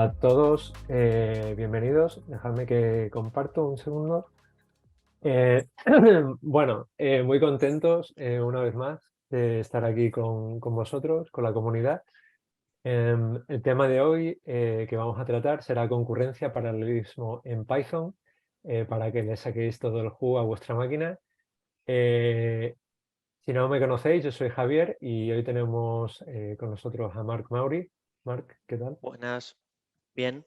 a todos, bienvenidos. Dejadme que comparto un segundo. Eh, bueno, muy contentos una vez más de estar aquí con vosotros, con la comunidad. El tema de hoy que vamos a tratar será concurrencia, paralelismo en Python, para que le saquéis todo el jugo a vuestra máquina. Eh, si no me conocéis, yo soy Javier y hoy tenemos con nosotros a Marc Mauri. Marc, ¿qué tal? Buenas, bien.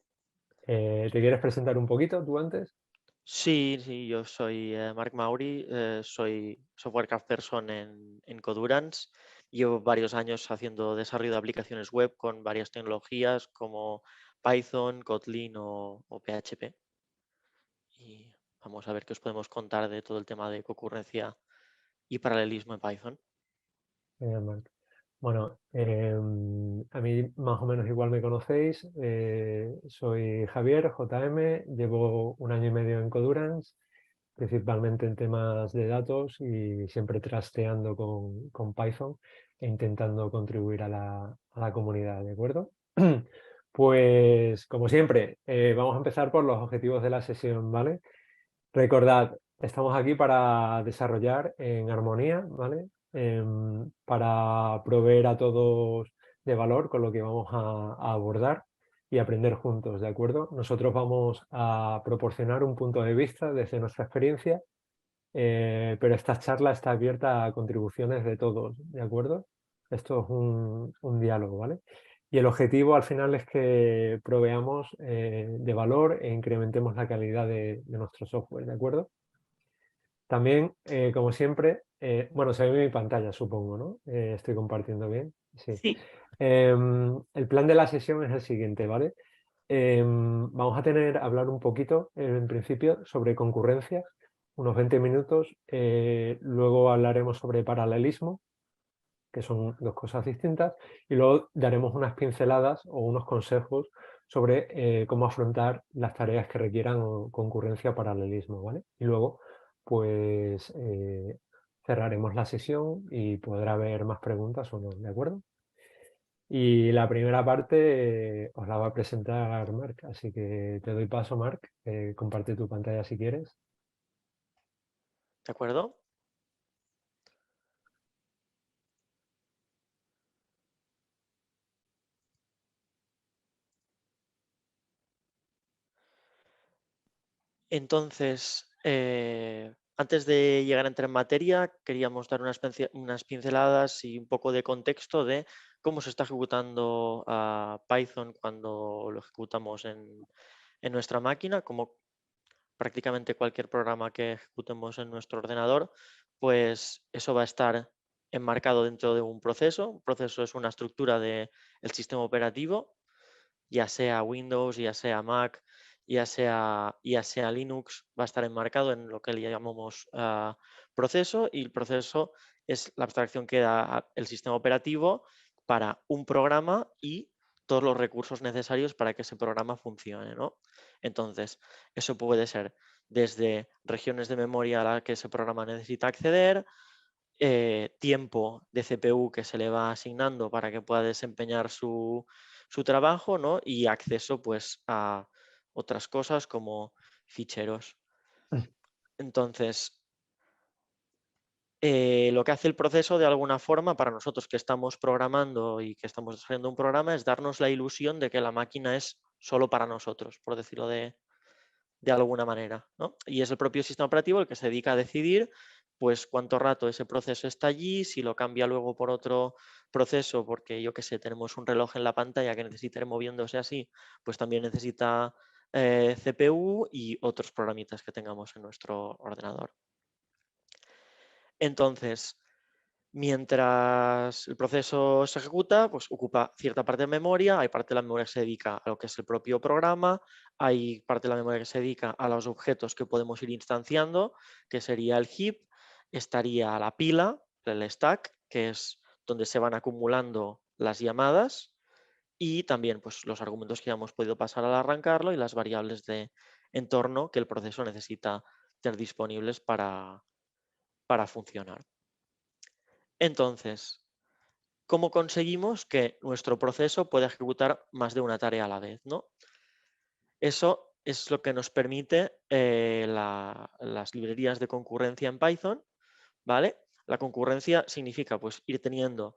¿Te quieres presentar un poquito tú antes? Sí, yo soy Marc Mauri, soy software craftsperson en Codurance. Llevo varios años haciendo desarrollo de aplicaciones web con varias tecnologías como Python, Kotlin o PHP. Y vamos a ver qué os podemos contar de todo el tema de concurrencia y paralelismo en Python. Marc. Bueno, a mí más o menos igual me conocéis. Soy Javier, JM, llevo un año y medio en Codurance, principalmente en temas de datos y siempre trasteando con Python e intentando contribuir a la comunidad, ¿de acuerdo? Pues, como siempre, vamos a empezar por los objetivos de la sesión, ¿vale? Recordad, estamos aquí para desarrollar en armonía, ¿vale? Para proveer a todos de valor con lo que vamos a abordar y aprender juntos, ¿de acuerdo? Nosotros vamos a proporcionar un punto de vista desde nuestra experiencia, pero esta charla está abierta a contribuciones de todos, ¿de acuerdo? Esto es un diálogo, ¿vale? Y el objetivo al final es que proveamos de valor e incrementemos la calidad de nuestro software, ¿de acuerdo? También, como siempre, bueno, se ve mi pantalla, supongo, ¿no? Estoy compartiendo bien. Sí. Sí. El plan de la sesión es el siguiente, ¿vale? Vamos a hablar un poquito, en principio, sobre concurrencias, unos 20 minutos. Luego hablaremos sobre paralelismo, que son dos cosas distintas, y luego daremos unas pinceladas o unos consejos sobre cómo afrontar las tareas que requieran concurrencia o paralelismo, ¿vale? Y luego, pues, cerraremos la sesión y podrá haber más preguntas o no, ¿de acuerdo? Y la primera parte os la va a presentar Marc, así que te doy paso, Marc. Comparte tu pantalla si quieres. ¿De acuerdo? Entonces, antes de llegar a entrar en materia, queríamos dar unas pinceladas y un poco de contexto de cómo se está ejecutando Python cuando lo ejecutamos en nuestra máquina, como prácticamente cualquier programa que ejecutemos en nuestro ordenador, pues eso va a estar enmarcado dentro de un proceso. Un proceso es una estructura del sistema operativo, ya sea Windows, ya sea Mac, ya sea Linux, va a estar enmarcado en lo que le llamamos proceso, y el proceso es la abstracción que da el sistema operativo para un programa y todos los recursos necesarios para que ese programa funcione, ¿no? Entonces, eso puede ser desde regiones de memoria a la que ese programa necesita acceder, tiempo de CPU que se le va asignando para que pueda desempeñar su trabajo, ¿no? Y acceso pues a otras cosas como ficheros. Entonces, lo que hace el proceso de alguna forma para nosotros que estamos programando y que estamos desarrollando un programa es darnos la ilusión de que la máquina es solo para nosotros, por decirlo de alguna manera, ¿no? Y es el propio sistema operativo el que se dedica a decidir pues cuánto rato ese proceso está allí, si lo cambia luego por otro proceso, porque yo qué sé, tenemos un reloj en la pantalla que necesita ir moviéndose así, pues también necesita CPU y otros programitas que tengamos en nuestro ordenador. Entonces, mientras el proceso se ejecuta, pues ocupa cierta parte de memoria, hay parte de la memoria que se dedica a lo que es el propio programa, hay parte de la memoria que se dedica a los objetos que podemos ir instanciando, que sería el heap, estaría la pila, el stack, que es donde se van acumulando las llamadas, y también pues, los argumentos que ya hemos podido pasar al arrancarlo y las variables de entorno que el proceso necesita tener disponibles para funcionar. Entonces, ¿cómo conseguimos que nuestro proceso pueda ejecutar más de una tarea a la vez, ¿no? Eso es lo que nos permite las librerías de concurrencia en Python, ¿vale? La concurrencia significa pues ir teniendo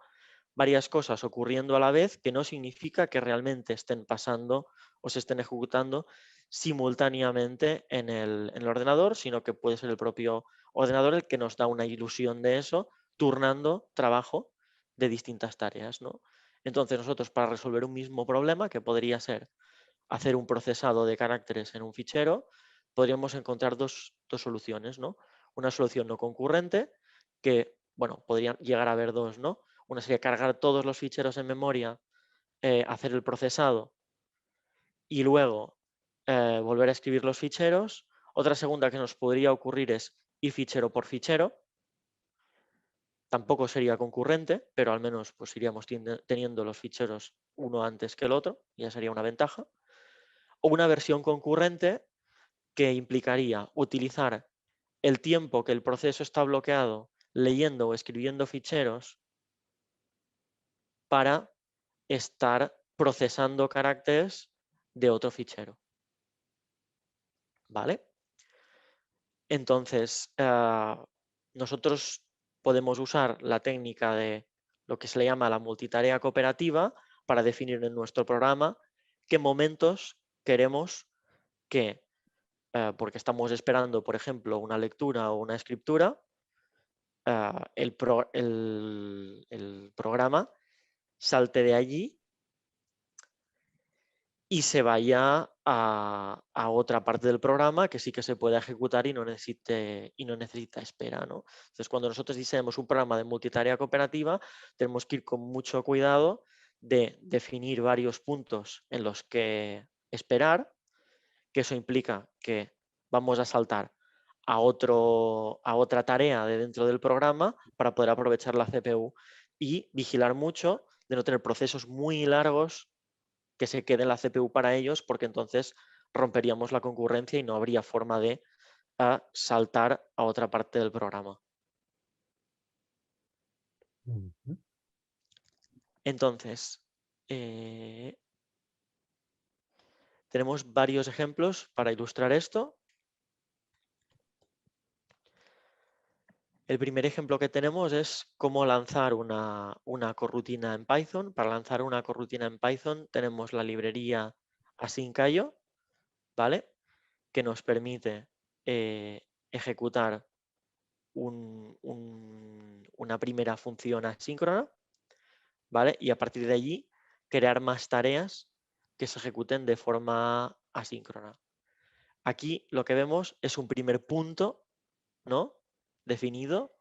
varias cosas ocurriendo a la vez, que no significa que realmente estén pasando o se estén ejecutando simultáneamente en el ordenador, sino que puede ser el propio ordenador el que nos da una ilusión de eso, turnando trabajo de distintas tareas, ¿no? Entonces nosotros, para resolver un mismo problema, que podría ser hacer un procesado de caracteres en un fichero, podríamos encontrar dos soluciones, ¿no? Una solución no concurrente, que, bueno, podrían llegar a haber dos, ¿no? Una sería cargar todos los ficheros en memoria, hacer el procesado y luego volver a escribir los ficheros. Otra segunda que nos podría ocurrir es ir fichero por fichero. Tampoco sería concurrente, pero al menos pues iríamos teniendo los ficheros uno antes que el otro, ya sería una ventaja. O una versión concurrente que implicaría utilizar el tiempo que el proceso está bloqueado leyendo o escribiendo ficheros para estar procesando caracteres de otro fichero. ¿Vale? Entonces, nosotros podemos usar la técnica de lo que se le llama la multitarea cooperativa para definir en nuestro programa qué momentos queremos que, porque estamos esperando, por ejemplo, una lectura o una escritura, el programa salte de allí y se vaya a otra parte del programa que sí que se pueda ejecutar y no necesita espera, ¿no? Entonces, cuando nosotros diseñamos un programa de multitarea cooperativa, tenemos que ir con mucho cuidado de definir varios puntos en los que esperar, que eso implica que vamos a saltar a otra tarea de dentro del programa para poder aprovechar la CPU y vigilar mucho de no tener procesos muy largos que se quede en la CPU para ellos, porque entonces romperíamos la concurrencia y no habría forma de saltar a otra parte del programa. Ujú. Entonces, tenemos varios ejemplos para ilustrar esto. El primer ejemplo que tenemos es cómo lanzar una corrutina en Python. Para lanzar una corrutina en Python tenemos la librería async.io, ¿vale? Que nos permite ejecutar una primera función asíncrona, ¿vale? Y a partir de allí crear más tareas que se ejecuten de forma asíncrona. Aquí lo que vemos es un primer punto, ¿no? Definido,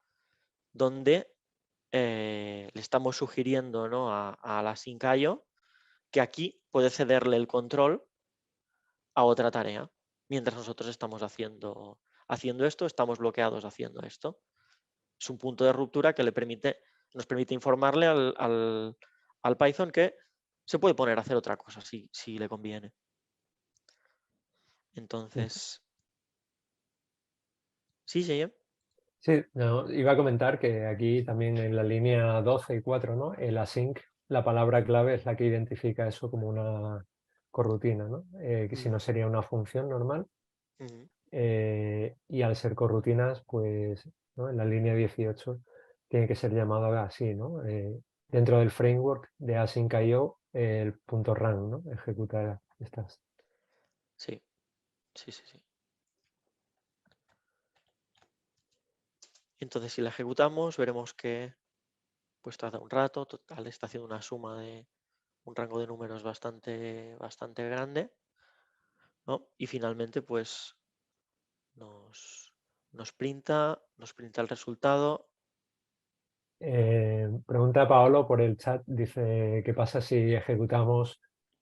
donde le estamos sugiriendo, ¿no? a la sync.io que aquí puede cederle el control a otra tarea. Mientras nosotros estamos haciendo esto, estamos bloqueados haciendo esto. Es un punto de ruptura que nos permite informarle al Python que se puede poner a hacer otra cosa si le conviene. Entonces, sí, sí. Sí, no, iba a comentar que aquí también en la línea 12 y 4, ¿no? El async, la palabra clave es la que identifica eso como una corrutina, ¿no? Que si no sería una función normal. Y al ser corrutinas, pues, ¿no? En la línea 18 tiene que ser llamado así, ¿no? Dentro del framework de async.io, el punto .run, ¿no? Ejecutar estas. Sí, sí, sí, sí. Entonces, si la ejecutamos, veremos que pues tarda un rato. Total, está haciendo una suma de un rango de números bastante grande, ¿no? Y finalmente, pues nos printa el resultado. Pregunta Paolo por el chat, dice, ¿qué pasa si ejecutamos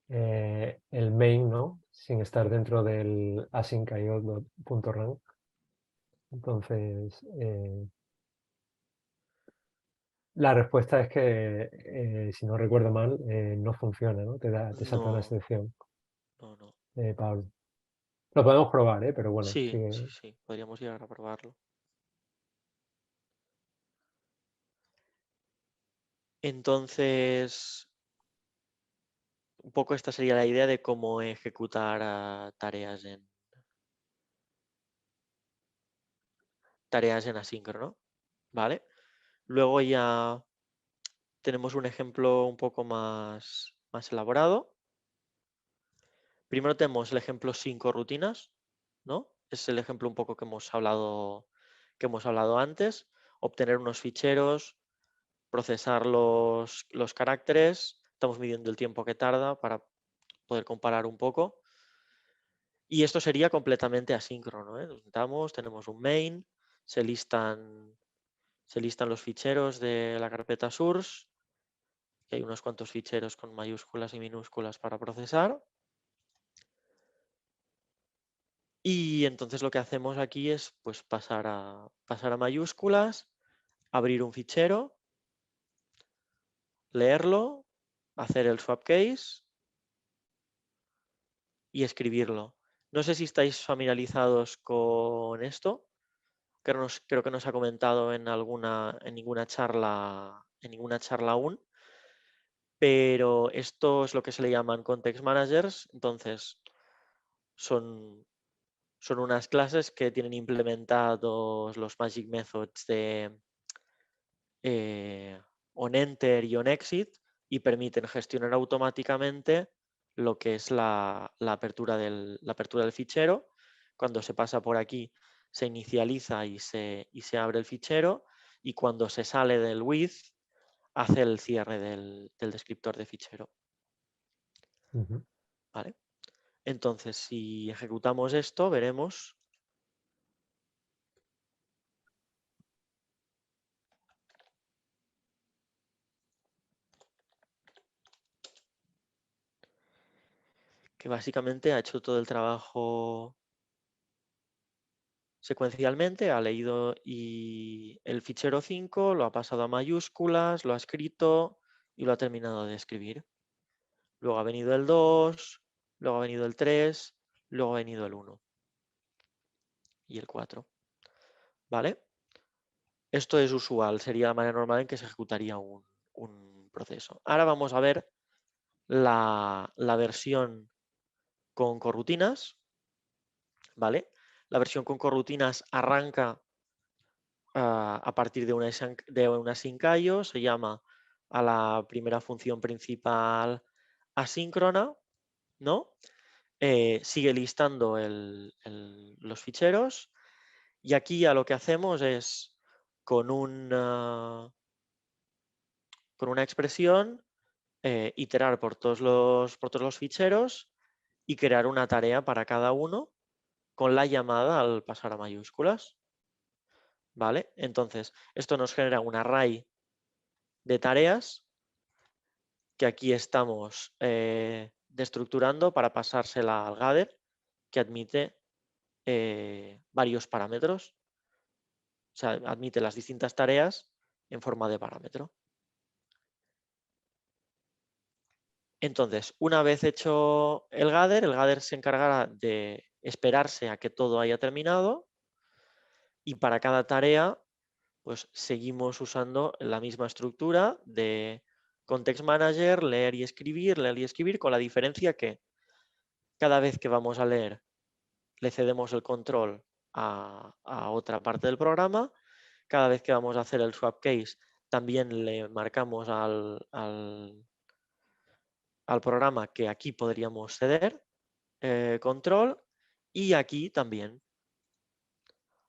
el main, ¿no? Sin estar dentro del async.io.run? Entonces, la respuesta es que, si no recuerdo mal, no funciona, ¿no? Te salta una No, excepción, no. Pablo. Lo podemos probar, ¿eh? Pero bueno, Sí, sigue. sí, sí, podríamos llegar a probarlo. Entonces, un poco esta sería la idea de cómo ejecutar tareas en asíncrono, ¿vale? Luego ya tenemos un ejemplo un poco más elaborado. Primero tenemos el ejemplo 5 rutinas, ¿no? Es el ejemplo un poco que hemos hablado antes. Obtener unos ficheros, procesar los caracteres. Estamos midiendo el tiempo que tarda para poder comparar un poco. Y esto sería completamente asíncrono, ¿eh? Nos sentamos, tenemos un main, se listan los ficheros de la carpeta source, que hay unos cuantos ficheros con mayúsculas y minúsculas para procesar. Y entonces lo que hacemos aquí es pues, pasar a mayúsculas, abrir un fichero, leerlo, hacer el swap case y escribirlo. No sé si estáis familiarizados con esto, que creo que no se ha comentado en ninguna charla aún, pero esto es lo que se le llaman context managers. Entonces, son unas clases que tienen implementados los magic methods de onEnter y onExit y permiten gestionar automáticamente lo que es la apertura del fichero. Cuando se pasa por aquí se inicializa y se abre el fichero, y cuando se sale del with hace el cierre del descriptor de fichero. ¿Vale? Entonces, si ejecutamos esto, veremos que básicamente ha hecho todo el trabajo secuencialmente, ha leído el fichero 5, lo ha pasado a mayúsculas, lo ha escrito y lo ha terminado de escribir. Luego ha venido el 2, luego ha venido el 3, luego ha venido el 1 y el 4. ¿Vale? Esto es usual, sería la manera normal en que se ejecutaría un proceso. Ahora vamos a ver la versión con corrutinas. ¿Vale? La versión con corrutinas arranca a partir de una async.io, se llama a la primera función principal asíncrona, ¿no? Sigue listando los ficheros, y aquí ya lo que hacemos es con una expresión iterar por todos los ficheros y crear una tarea para cada uno con la llamada al pasar a mayúsculas. ¿Vale? Entonces, esto nos genera un array de tareas que aquí estamos destructurando para pasársela al gather, que admite varios parámetros. O sea, admite las distintas tareas en forma de parámetro. Entonces, una vez hecho el gather se encargará de esperarse a que todo haya terminado, y para cada tarea pues seguimos usando la misma estructura de context manager, leer y escribir, con la diferencia que cada vez que vamos a leer le cedemos el control a otra parte del programa. Cada vez que vamos a hacer el swap case también le marcamos al programa que aquí podríamos ceder control, y aquí también.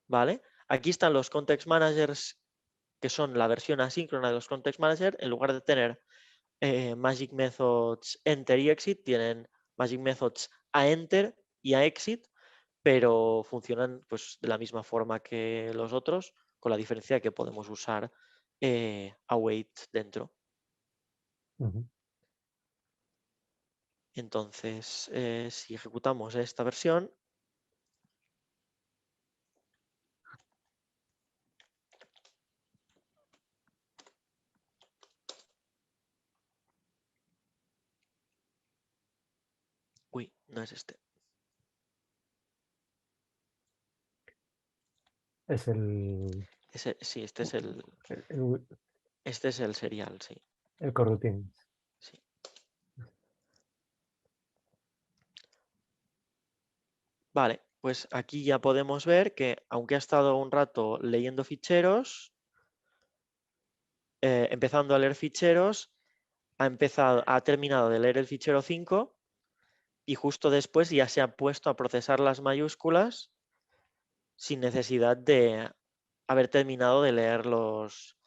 ¿Vale? Aquí están los context managers, que son la versión asíncrona de los context managers. En lugar de tener magic methods enter y exit, tienen magic methods a enter y a exit, pero funcionan pues, de la misma forma que los otros, con la diferencia de que podemos usar await dentro. Entonces, si ejecutamos esta versión, uy, no es este. Es el, Sí, este es el serial, sí. el coroutines. Sí. Vale, pues aquí ya podemos ver que aunque ha estado un rato leyendo ficheros, empezando a leer ficheros, ha terminado de leer el fichero 5 y justo después ya se ha puesto a procesar las mayúsculas sin necesidad de haber terminado de leer los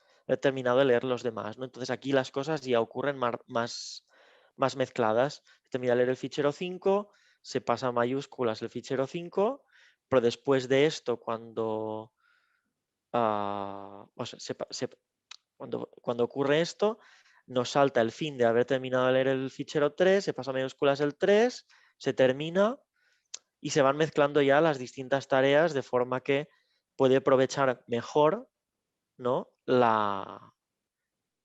demás, ¿no? Entonces aquí las cosas ya ocurren más mezcladas. Termina de leer el fichero 5, se pasa a mayúsculas el fichero 5, pero después de esto, o sea, cuando ocurre esto, nos salta el fin de haber terminado de leer el fichero 3, se pasa a mayúsculas el 3, se termina y se van mezclando ya las distintas tareas de forma que puede aprovechar mejor, ¿no?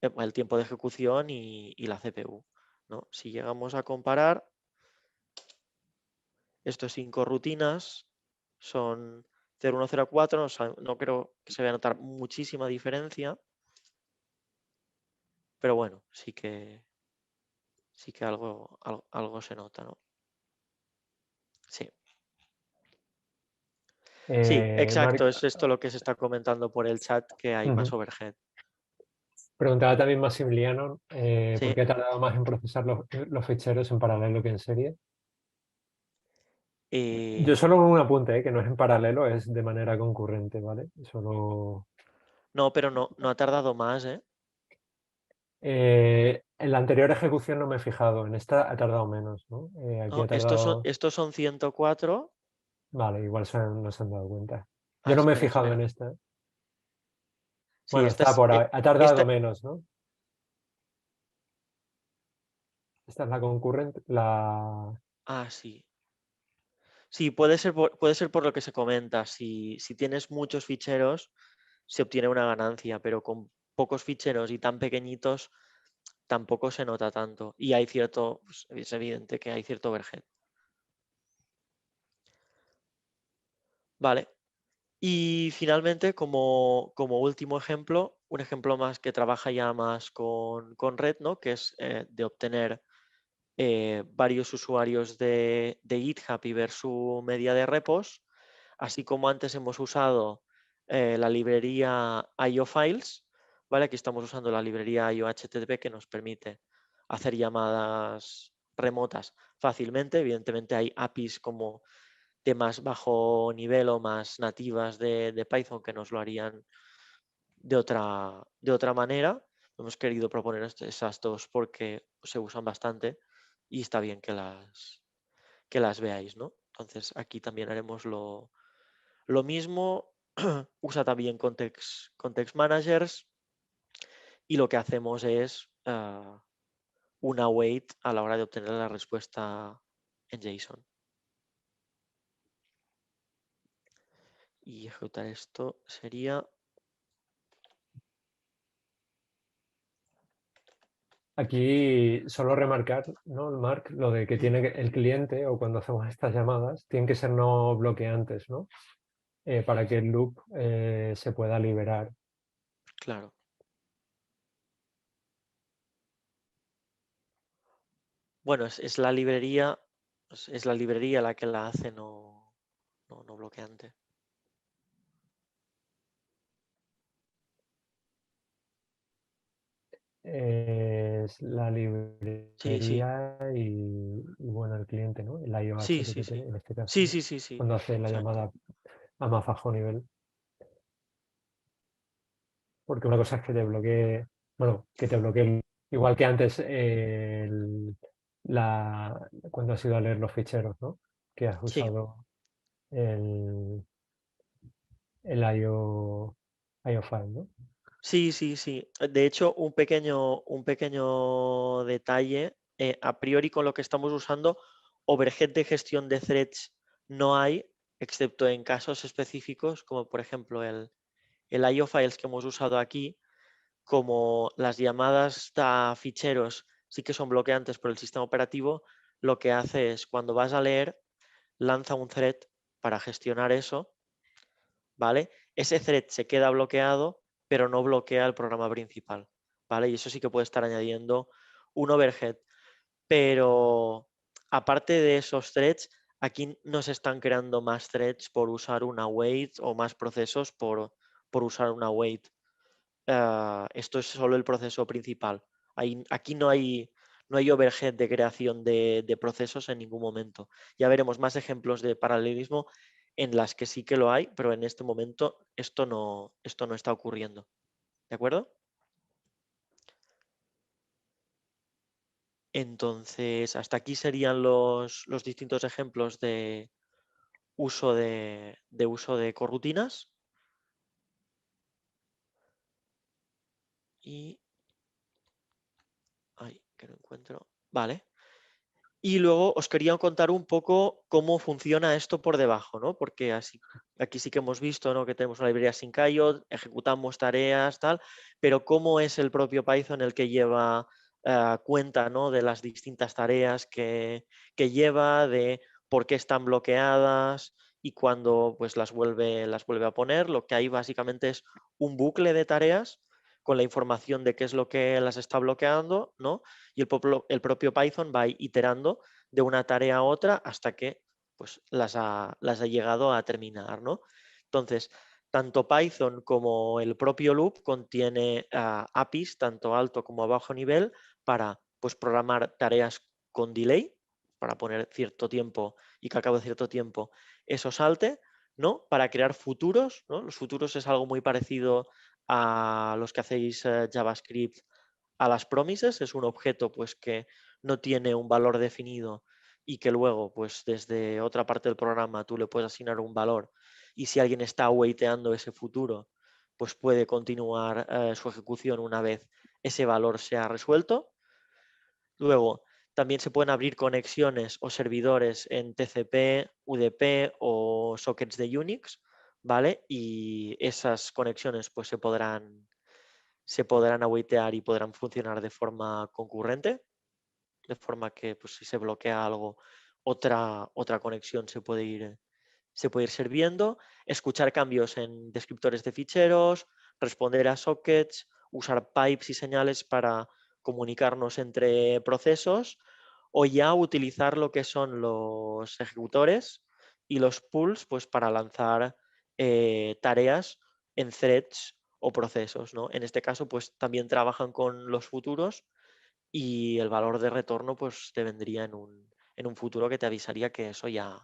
El tiempo de ejecución y la CPU, ¿no? Si llegamos a comparar, estos 5 rutinas son 0104, no creo que se vaya a notar muchísima diferencia, pero bueno, sí que algo se nota, ¿no? Sí. Sí, Marc, exacto, es esto lo que se está comentando por el chat, que hay más ujú. overhead. Preguntaba también Maximiliano por Sí, qué ha tardado más en procesar los ficheros en paralelo que en serie. Yo eh, solo un apunte, que no es en paralelo, es de manera concurrente, ¿vale? Solo... no, pero no ha tardado más, ¿eh? en la anterior ejecución no me he fijado, en esta ha tardado menos, ¿no? Aquí No, ha estos son, tardado... estos son 104. Vale, igual no se han dado cuenta. Ah, Yo no me he espera, fijado en espera. esta. Sí, Bueno, está por ahí. Ha tardado esta, menos, ¿no? Esta es la concurrente, la... sí. Sí, puede ser por lo que se comenta. Si tienes muchos ficheros, se obtiene una ganancia, pero con pocos ficheros y tan pequeñitos, tampoco se nota tanto. Y pues, es evidente que hay cierto overhead. Vale. Y finalmente, como último ejemplo, un ejemplo más que trabaja ya más con red, ¿no? Que es de obtener varios usuarios de GitHub y ver su media de repos, así como antes hemos usado la librería IOFiles, ¿vale? Aquí estamos usando la librería IOHTTP que nos permite hacer llamadas remotas fácilmente. Evidentemente hay APIs como de más bajo nivel o más nativas de Python que nos lo harían de otra manera. Hemos querido proponer esas dos porque se usan bastante y está bien que las veáis, ¿no? Entonces aquí también haremos lo mismo. Usa también context managers y lo que hacemos es una await a la hora de obtener la respuesta en JSON. Y ejecutar esto sería... Aquí solo remarcar, ¿no, Marc? Lo de que tiene el cliente o cuando hacemos estas llamadas, tienen que ser no bloqueantes, ¿no? Para que el loop se pueda liberar. Claro. Bueno, es la librería, es la librería la que la hace, no bloqueante. Es la Sí, sí, librería y, bueno, el cliente, ¿no? El sí, sí, IOHTTP sí. en este caso, Sí, ¿no? sí, sí, sí. Cuando hace la Exacto. llamada a más bajo nivel. Porque una cosa es que te bloquee, bueno, que te bloquee, igual que antes cuando has ido a leer los ficheros, ¿no? Que has Sí, usado el IO file, ¿no? sí, sí, sí. De hecho, un pequeño detalle, a priori con lo que estamos usando, overhead de gestión de threads no hay, excepto en casos específicos, como por ejemplo el IO files que hemos usado aquí, como las llamadas a ficheros sí que son bloqueantes por el sistema operativo, lo que hace es cuando vas a leer, lanza un thread para gestionar eso, ¿vale? Ese thread se queda bloqueado, pero no bloquea el programa principal, ¿vale? Y eso sí que puede estar añadiendo un overhead. Pero aparte de esos threads, Aquí no se están creando más threads por usar una await o más procesos por usar una await. Esto es solo el proceso principal. Aquí no hay overhead de creación de procesos en ningún momento. Ya veremos más ejemplos de paralelismo en las que sí que lo hay, pero en este momento esto no está ocurriendo. ¿De acuerdo? Entonces, hasta aquí serían los distintos ejemplos de uso de corrutinas. Y... Ay, que no encuentro. Vale. Y luego os quería contar un poco cómo funciona esto por debajo, ¿no? Porque aquí sí que hemos visto, ¿no?, que tenemos una librería Syncayot, ejecutamos tareas, tal, pero cómo es el propio Python el que lleva cuenta, ¿no?, de las distintas tareas que lleva, de por qué están bloqueadas y cuándo pues las vuelve a poner. Lo que hay básicamente es un bucle de tareas con la información de qué es lo que las está bloqueando, ¿no? Y el propio Python va iterando de una tarea a otra hasta que pues, las ha llegado a terminar, ¿no? Entonces, tanto Python como el propio loop contiene APIs, tanto alto como a bajo nivel, para pues, programar tareas con delay, para poner cierto tiempo y que al cabo de cierto tiempo eso salte, ¿no? Para crear futuros, ¿no? Los futuros es algo muy parecido a los que hacéis JavaScript a las promises. Es un objeto pues, que no tiene un valor definido y que luego pues, desde otra parte del programa tú le puedes asignar un valor, y si alguien está awaiteando ese futuro, pues puede continuar su ejecución una vez ese valor sea resuelto. Luego, también se pueden abrir conexiones o servidores en TCP, UDP o sockets de Unix, ¿vale? Y esas conexiones pues, se podrán awaitear y podrán funcionar de forma concurrente, de forma que pues, si se bloquea algo, otra conexión se puede ir sirviendo, escuchar cambios en descriptores de ficheros, responder a sockets, usar pipes y señales para comunicarnos entre procesos, o ya utilizar lo que son los ejecutores y los pools pues, para lanzar tareas en threads o procesos, ¿no? En este caso, pues también trabajan con los futuros y el valor de retorno pues te vendría en un futuro que te avisaría que eso ya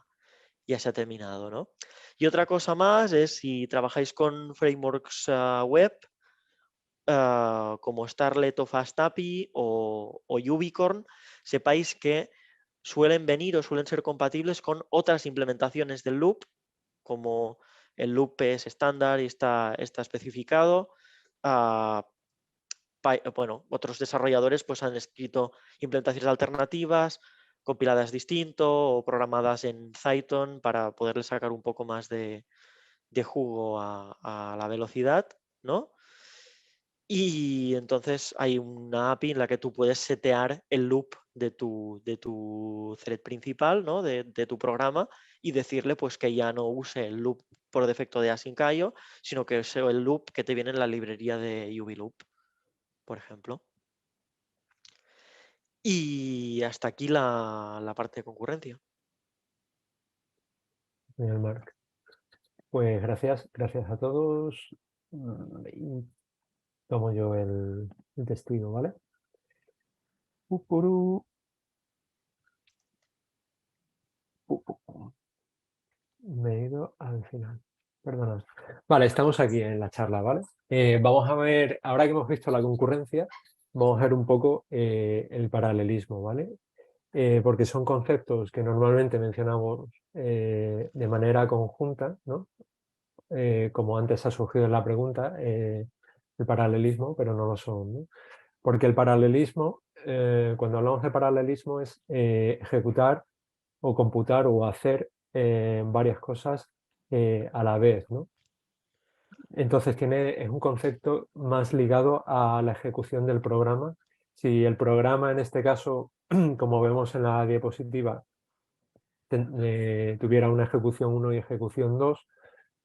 se ha terminado, ¿no? Y otra cosa más es si trabajáis con frameworks web como Starlet o FastAPI o Ubicorn, sepáis que suelen venir o suelen ser compatibles con otras implementaciones del loop, como el loop es estándar y está especificado. Bueno, otros desarrolladores pues, han escrito implementaciones alternativas, compiladas distinto o programadas en Python para poderle sacar un poco más de jugo a la velocidad, ¿no? Y entonces hay una API en la que tú puedes setear el loop de tu thread principal, ¿no? de tu programa, y decirle pues, que ya no use el loop por defecto de async.io, sino que use el loop que te viene en la librería de UbiLoop, por ejemplo. Y hasta aquí la parte de concurrencia. Genial, Marc. Pues gracias a todos. Y tomo yo el testigo, ¿vale? Pupurú. Me he ido al final. Perdona. Vale, estamos aquí en la charla, ¿vale? Vamos a ver, ahora que hemos visto la concurrencia, vamos a ver un poco el paralelismo, ¿vale? Porque son conceptos que normalmente mencionamos de manera conjunta, ¿no? Como antes ha surgido en la pregunta, el paralelismo, pero no lo son, ¿no? Porque el paralelismo, cuando hablamos de paralelismo, es ejecutar o computar o hacer varias cosas a la vez, ¿no? Entonces es un concepto más ligado a la ejecución del programa. Si el programa, en este caso, como vemos en la diapositiva, tuviera una ejecución 1 y ejecución 2,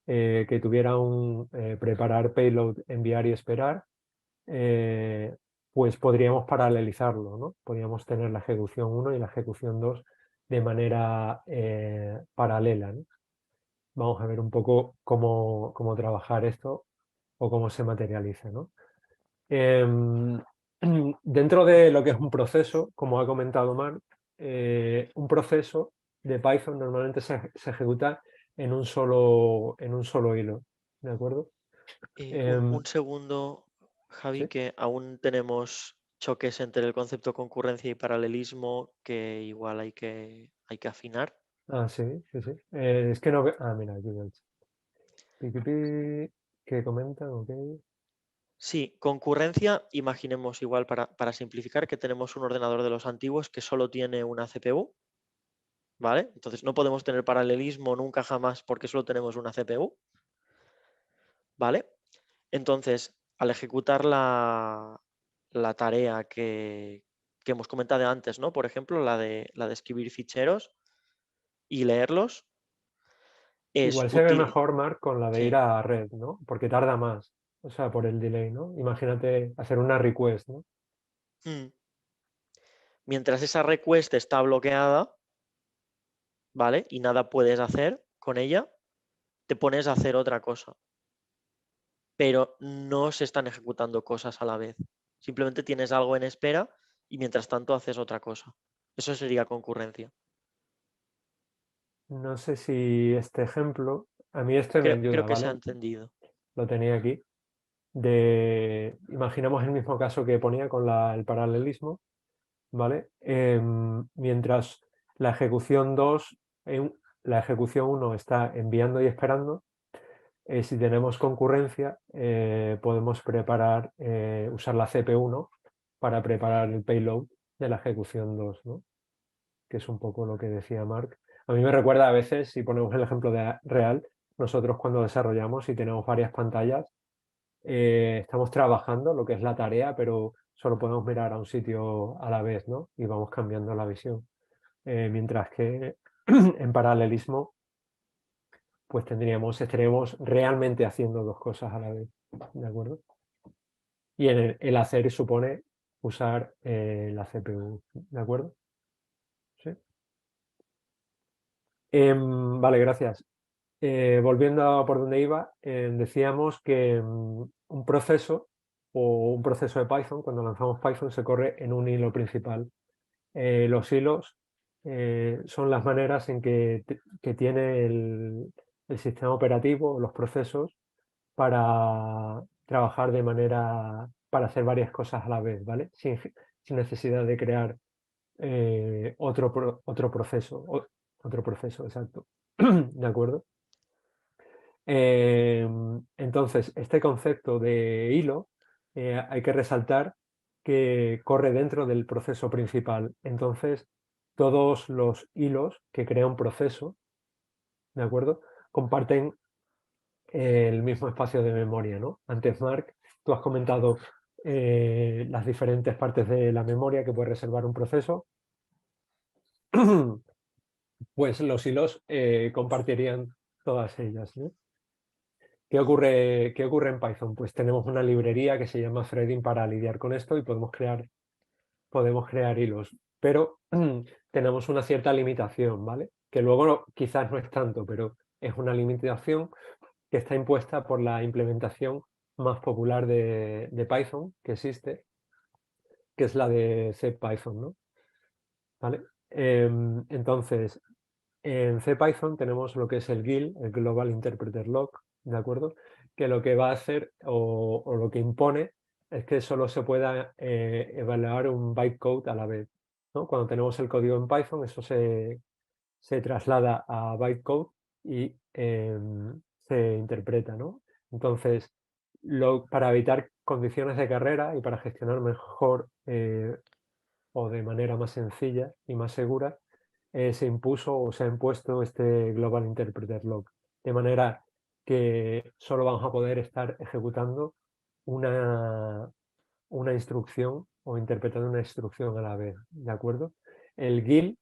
que tuviera un preparar payload, enviar y esperar, pues podríamos paralelizarlo, ¿no? Podríamos tener la ejecución 1 y la ejecución 2 de manera paralela, ¿no? Vamos a ver un poco cómo trabajar esto o cómo se materializa, ¿no? Em, Dentro de lo que es un proceso, como ha comentado Mark, un proceso de Python normalmente se ejecuta en un solo hilo, ¿de acuerdo? Un segundo, Javi, Sí. que aún tenemos choques entre el concepto concurrencia y paralelismo que igual hay que afinar. Ah, sí, sí, sí. Es que no veo. Ah, mira, aquí veo el chat. Pi, pi, pi, ¿qué comentan? Ok. Sí, concurrencia, imaginemos igual para simplificar que tenemos un ordenador de los antiguos que solo tiene una CPU, ¿vale? Entonces no podemos tener paralelismo nunca jamás porque solo tenemos una CPU, ¿vale? Entonces, al ejecutar la tarea que hemos comentado antes, ¿no? Por ejemplo, la de escribir ficheros y leerlos, es Igual se ve útil. mejor, Mark, con la de ir Sí. a red, ¿no? Porque tarda más. O sea, por el delay, ¿no? Imagínate hacer una request, ¿no? Mm. Mientras esa request está bloqueada, ¿vale? Y nada puedes hacer con ella, te pones a hacer otra cosa. Pero no se están ejecutando cosas a la vez. Simplemente tienes algo en espera y mientras tanto haces otra cosa. Eso sería concurrencia. No sé si este ejemplo, a mí este me Creo ayuda, que se ha ¿vale? entendido. Lo tenía aquí. Imaginamos el mismo caso que ponía con el paralelismo, ¿vale? Mientras la ejecución 2, la ejecución uno está enviando y esperando, si tenemos concurrencia, podemos usar la CPU1 para preparar el payload de la ejecución 2, ¿no? Que es un poco lo que decía Mark. A mí me recuerda a veces, si ponemos el ejemplo real, nosotros cuando desarrollamos y tenemos varias pantallas, estamos trabajando lo que es la tarea, pero solo podemos mirar a un sitio a la vez, ¿no? Y vamos cambiando la visión. Mientras que en paralelismo, pues estaremos realmente haciendo dos cosas a la vez, ¿de acuerdo? Y el hacer supone usar la CPU, ¿de acuerdo? Sí. Vale, gracias. Volviendo a por donde iba, decíamos que un proceso o un proceso de Python, cuando lanzamos Python, se corre en un hilo principal. Los hilos son las maneras en que tiene el sistema operativo, los procesos, para trabajar para hacer varias cosas a la vez, ¿vale? Sin necesidad de crear otro proceso, exacto. ¿De acuerdo? Entonces, este concepto de hilo hay que resaltar que corre dentro del proceso principal. Entonces, todos los hilos que crea un proceso, ¿de acuerdo? Comparten el mismo espacio de memoria, ¿no? Antes, Mark, tú has comentado las diferentes partes de la memoria que puede reservar un proceso. Pues los hilos compartirían todas ellas, ¿no? Qué ocurre en Python? Pues tenemos una librería que se llama threading para lidiar con esto y podemos crear hilos, pero tenemos una cierta limitación, ¿vale? Que luego quizás no es tanto, pero es una limitación que está impuesta por la implementación más popular de Python que existe, que es la de CPython, ¿no? ¿Vale? Entonces, en CPython tenemos lo que es el GIL, el Global Interpreter Lock, ¿de acuerdo? Que lo que va a hacer o lo que impone es que solo se pueda evaluar un bytecode a la vez, ¿no? Cuando tenemos el código en Python, eso se traslada a bytecode y se interpreta, ¿no? Entonces, para evitar condiciones de carrera y para gestionar mejor o de manera más sencilla y más segura, se impuso o se ha impuesto este Global Interpreter Lock, de manera que solo vamos a poder estar ejecutando una, una instrucción o interpretando una instrucción a la vez, ¿de acuerdo? El GIL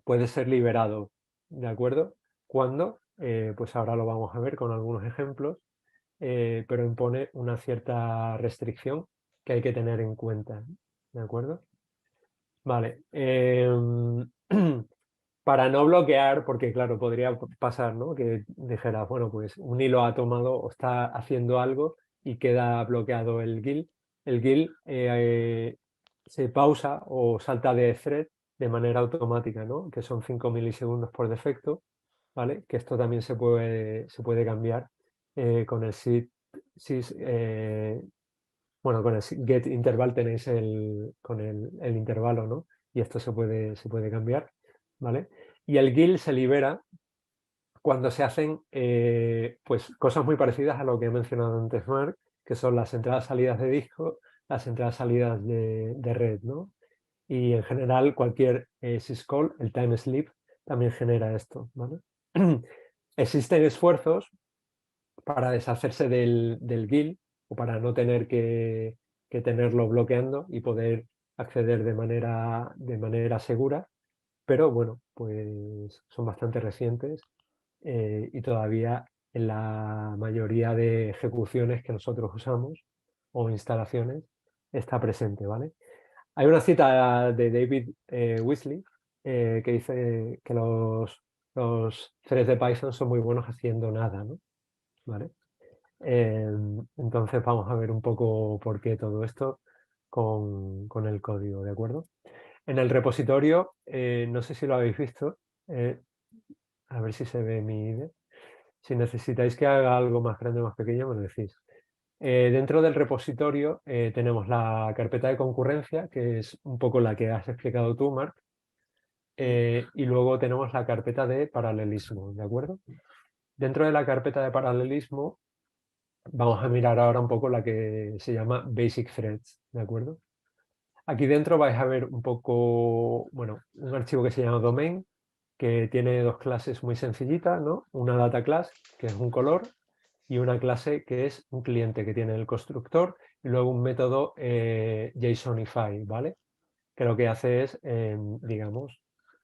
puede ser liberado, ¿de acuerdo? Cuando, pues ahora lo vamos a ver con algunos ejemplos, pero impone una cierta restricción que hay que tener en cuenta, ¿de acuerdo? Vale. para no bloquear, porque claro, podría pasar, ¿no? Que dijera, bueno, pues un hilo ha tomado o está haciendo algo y queda bloqueado el GIL. El GIL se pausa o salta de thread de manera automática, ¿no? Que son 5 milisegundos por defecto, ¿vale? Que esto también se puede cambiar con el sys, bueno, con el get interval tenéis con el intervalo, ¿no? Y esto se puede cambiar, ¿vale? Y el GIL se libera cuando se hacen pues cosas muy parecidas a lo que he mencionado antes, Mark, que son las entradas-salidas de disco, las entradas-salidas de red, ¿no? Y en general cualquier syscall, el time sleep, también genera esto, ¿vale? Existen esfuerzos para deshacerse del GIL o para no tener que tenerlo bloqueando y poder acceder de manera segura, pero bueno, pues son bastante recientes y todavía en la mayoría de ejecuciones que nosotros usamos o instalaciones está presente, ¿vale? Hay una cita de David Weasley que dice que los threads de Python son muy buenos haciendo nada, ¿no? ¿Vale? Entonces vamos a ver un poco por qué todo esto con el código, ¿de acuerdo? En el repositorio, no sé si lo habéis visto, eh, a ver si se ve mi IDE. Si necesitáis que haga algo más grande o más pequeño, me lo decís. Dentro del repositorio tenemos la carpeta de concurrencia, que es un poco la que has explicado tú, Marc, y luego tenemos la carpeta de paralelismo, ¿de acuerdo? Dentro de la carpeta de paralelismo vamos a mirar ahora un poco la que se llama Basic Threads, ¿de acuerdo? Aquí dentro vais a ver un poco, bueno, un archivo que se llama domain, que tiene dos clases muy sencillitas, ¿no? Una data class, que es un color, y una clase que es un cliente, que tiene el constructor, y luego un método JSONify, ¿vale? Que lo que hace es, digamos,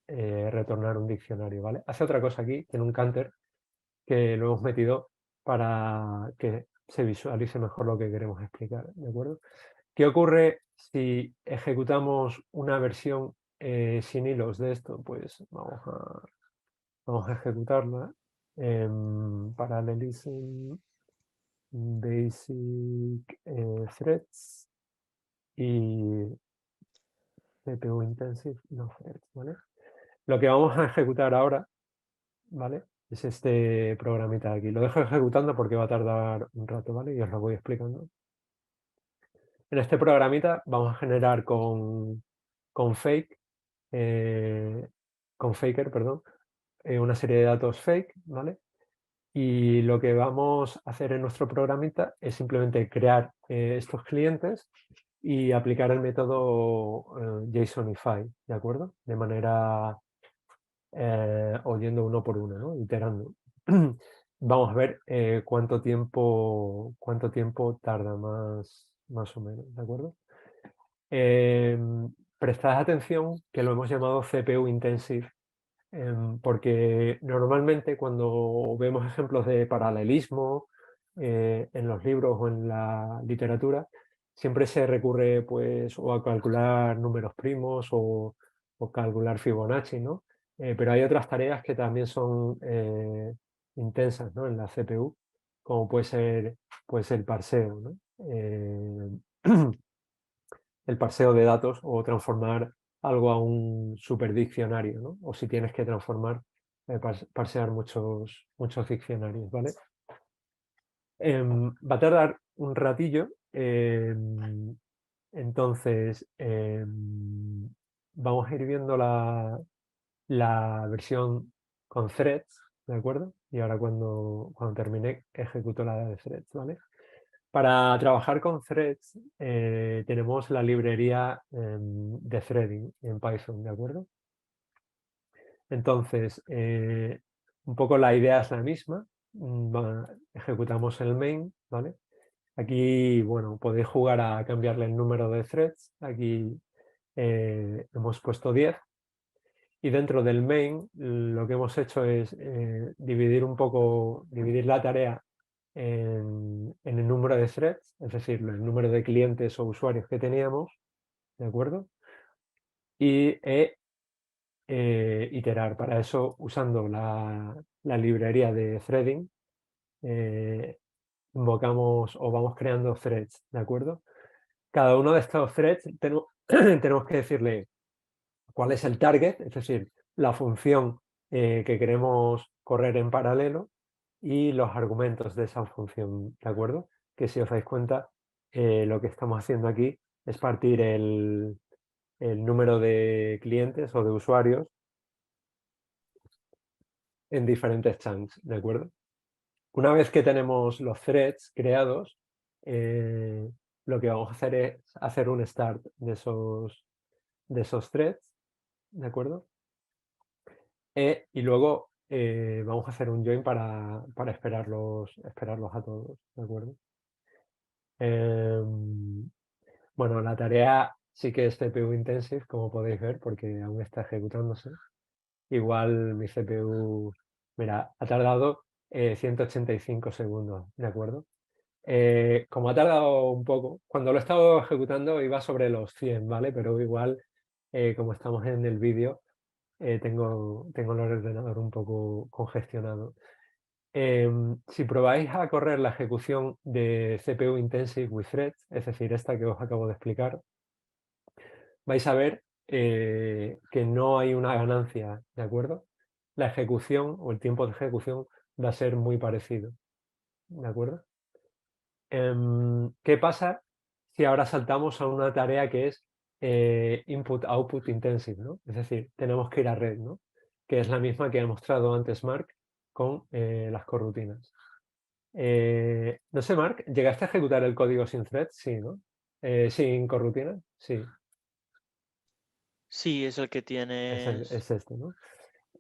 retornar un diccionario, ¿vale? Hace otra cosa aquí, tiene un counter, que lo hemos metido para que se visualice mejor lo que queremos explicar, ¿de acuerdo? ¿Qué ocurre si ejecutamos una versión sin hilos de esto? Pues vamos a ejecutarla en Parallelism Basic Threads y CPU Intensive no threads, ¿vale? Lo que vamos a ejecutar ahora, ¿vale? Es este programita de aquí. Lo dejo ejecutando porque va a tardar un rato, ¿vale? Y os lo voy explicando. En este programita vamos a generar con fake, con faker, perdón, una serie de datos fake, ¿vale? Y lo que vamos a hacer en nuestro programita es simplemente crear estos clientes y aplicar el método JSONify, ¿de acuerdo? De manera oyendo uno por uno, ¿no? Iterando. Vamos a ver cuánto tiempo tarda más o menos, ¿de acuerdo? Prestad atención que lo hemos llamado CPU Intensive, porque normalmente cuando vemos ejemplos de paralelismo en los libros o en la literatura, siempre se recurre pues o a calcular números primos o calcular Fibonacci, ¿no? Pero hay otras tareas que también son intensas, ¿no? En la CPU, como puede ser el parseo, ¿no? El parseo de datos o transformar algo a un superdiccionario, ¿no? O si tienes que transformar, parsear muchos diccionarios, ¿vale? Va a tardar un ratillo, entonces vamos a ir viendo la versión con threads, ¿de acuerdo? Y ahora cuando termine ejecuto la de threads, ¿vale? Para trabajar con threads tenemos la librería de threading en Python, ¿de acuerdo? Entonces, un poco la idea es la misma. Ejecutamos el main, ¿vale? Aquí, bueno, podéis jugar a cambiarle el número de threads. Aquí hemos puesto 10. Y dentro del main lo que hemos hecho es dividir la tarea en el número de threads, es decir, el número de clientes o usuarios que teníamos, ¿de acuerdo? Y iterar. Para eso, usando la librería de threading, invocamos o vamos creando threads, ¿de acuerdo? Cada uno de estos threads tenemos que decirle cuál es el target, es decir, la función que queremos correr en paralelo y los argumentos de esa función, ¿de acuerdo? Que si os dais cuenta, lo que estamos haciendo aquí es partir el número de clientes o de usuarios en diferentes chunks, ¿de acuerdo? Una vez que tenemos los threads creados, lo que vamos a hacer es hacer un start de esos threads, ¿de acuerdo? Y luego vamos a hacer un join para esperarlos a todos, ¿de acuerdo? Bueno, la tarea sí que es CPU intensive, como podéis ver, porque aún está ejecutándose. Igual mi CPU, mira, ha tardado 185 segundos, ¿de acuerdo? Como ha tardado un poco, cuando lo he estado ejecutando iba sobre los 100, ¿vale? Pero igual, como estamos en el vídeo, tengo el ordenador un poco congestionado. Si probáis a correr la ejecución de CPU Intensive with Threads, es decir, esta que os acabo de explicar, vais a ver que no hay una ganancia, ¿de acuerdo? La ejecución o el tiempo de ejecución va a ser muy parecido, ¿de acuerdo? ¿Qué pasa si ahora saltamos a una tarea que es input-output intensive, ¿no? Es decir, tenemos que ir a red, ¿no? Que es la misma que ha mostrado antes Mark con las corrutinas. No sé, Mark, ¿llegaste a ejecutar el código sin threads? Sí, ¿no? Sin corrutinas, sí, Sí, es el que es tienes. este, ¿no?